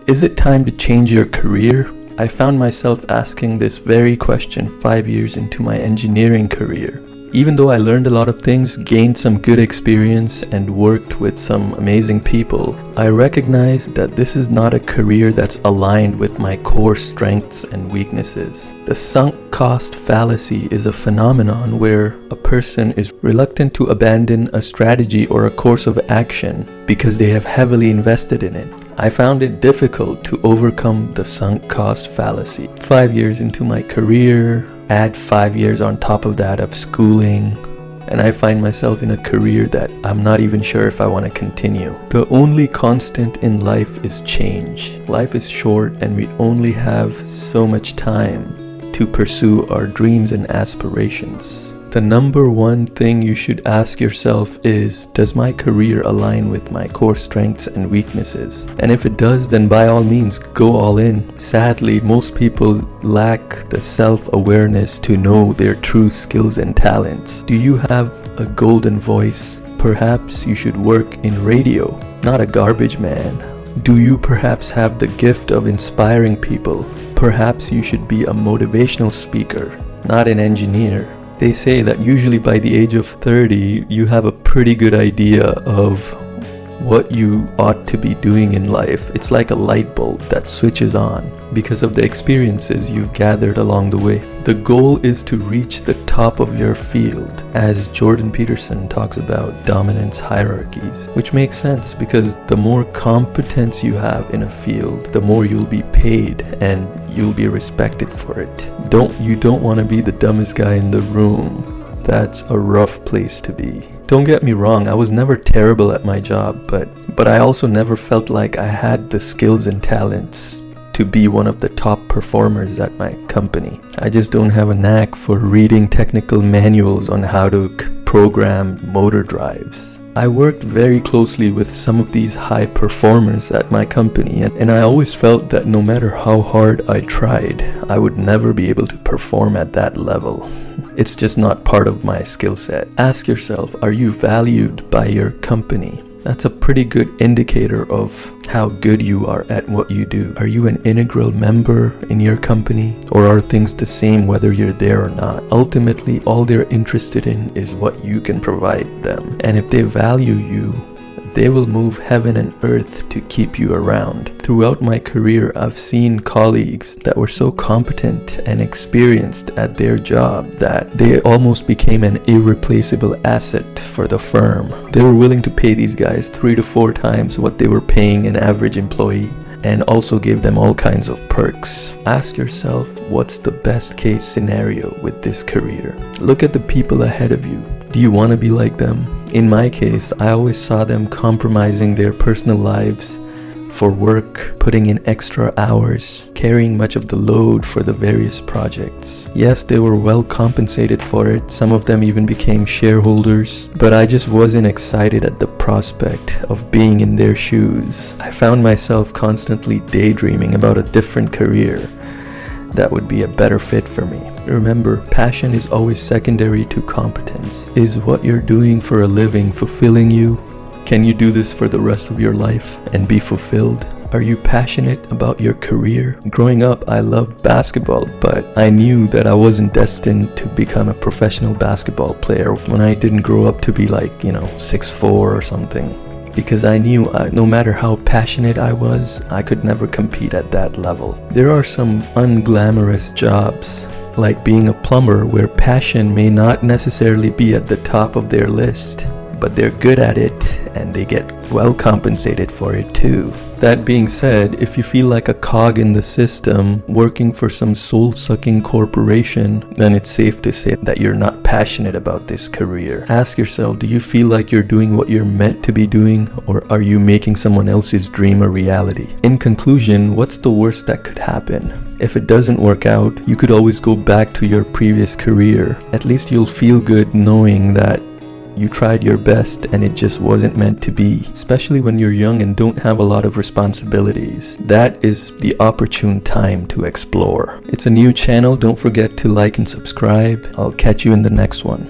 Is it time to change your career? I found myself asking this very question 5 years into my engineering career. Even though I learned a lot of things, gained some good experience, and worked with some amazing people, I recognize that this is not a career that's aligned with my core strengths and weaknesses. The sunk cost fallacy is a phenomenon where a person is reluctant to abandon a strategy or a course of action because they have heavily invested in it. I found it difficult to overcome the sunk cost fallacy. 5 years into my career, add 5 years on top of that of schooling, and I find myself in a career that I'm not even sure if I want to continue. The only constant in life is change. Life is short and we only have so much time to pursue our dreams and aspirations. The number one thing you should ask yourself is, does my career align with my core strengths and weaknesses? And if it does, then by all means, go all in. Sadly, most people lack the self-awareness to know their true skills and talents. Do you have a golden voice? Perhaps you should work in radio, not a garbage man. Do you perhaps have the gift of inspiring people? Perhaps you should be a motivational speaker, not an engineer. They say that usually by the age of 30, you have a pretty good idea of what you ought to be doing in life. It's like a light bulb that switches on because of the experiences you've gathered along the way. The goal is to reach the top of your field, as Jordan Peterson talks about dominance hierarchies, which makes sense because the more competence you have in a field, the more you'll be paid and you'll be respected for it. You don't want to be the dumbest guy in the room. That's a rough place to be. Don't get me wrong, I was never terrible at my job, but I also never felt like I had the skills and talents to be one of the top performers at my company. I just don't have a knack for reading technical manuals on how to program motor drives. I worked very closely with some of these high performers at my company, and I always felt that no matter how hard I tried, I would never be able to perform at that level. It's just not part of my skill set. Ask yourself, are you valued by your company? That's a pretty good indicator of how good you are at what you do. Are you an integral member in your company, or are things the same whether you're there or not? Ultimately, all they're interested in is what you can provide them. And if they value you, they will move heaven and earth to keep you around. Throughout my career, I've seen colleagues that were so competent and experienced at their job that they almost became an irreplaceable asset for the firm. They were willing to pay these guys 3 to 4 times what they were paying an average employee, and also gave them all kinds of perks. Ask yourself, what's the best case scenario with this career? Look at the people ahead of you. Do you want to be like them? In my case, I always saw them compromising their personal lives for work, putting in extra hours, carrying much of the load for the various projects. Yes, they were well compensated for it. Some of them even became shareholders, but I just wasn't excited at the prospect of being in their shoes. I found myself constantly daydreaming about a different career that would be a better fit for me. Remember, passion is always secondary to competence. Is what you're doing for a living fulfilling you? Can you do this for the rest of your life and be fulfilled? Are you passionate about your career? Growing up, I loved basketball, but I knew that I wasn't destined to become a professional basketball player when I didn't grow up to be like, 6'4" or something. Because I knew no matter how passionate I was, I could never compete at that level. There are some unglamorous jobs, like being a plumber, where passion may not necessarily be at the top of their list, but they're good at it and they get well compensated for it too. That being said, if you feel like a cog in the system working for some soul-sucking corporation, then it's safe to say that you're not passionate about this career. Ask yourself, do you feel like you're doing what you're meant to be doing, or are you making someone else's dream a reality? In conclusion, what's the worst that could happen? If it doesn't work out, you could always go back to your previous career. At least you'll feel good knowing that you tried your best and it just wasn't meant to be. Especially when you're young and don't have a lot of responsibilities. That is the opportune time to explore. It's a new channel. Don't forget to like and subscribe. I'll catch you in the next one.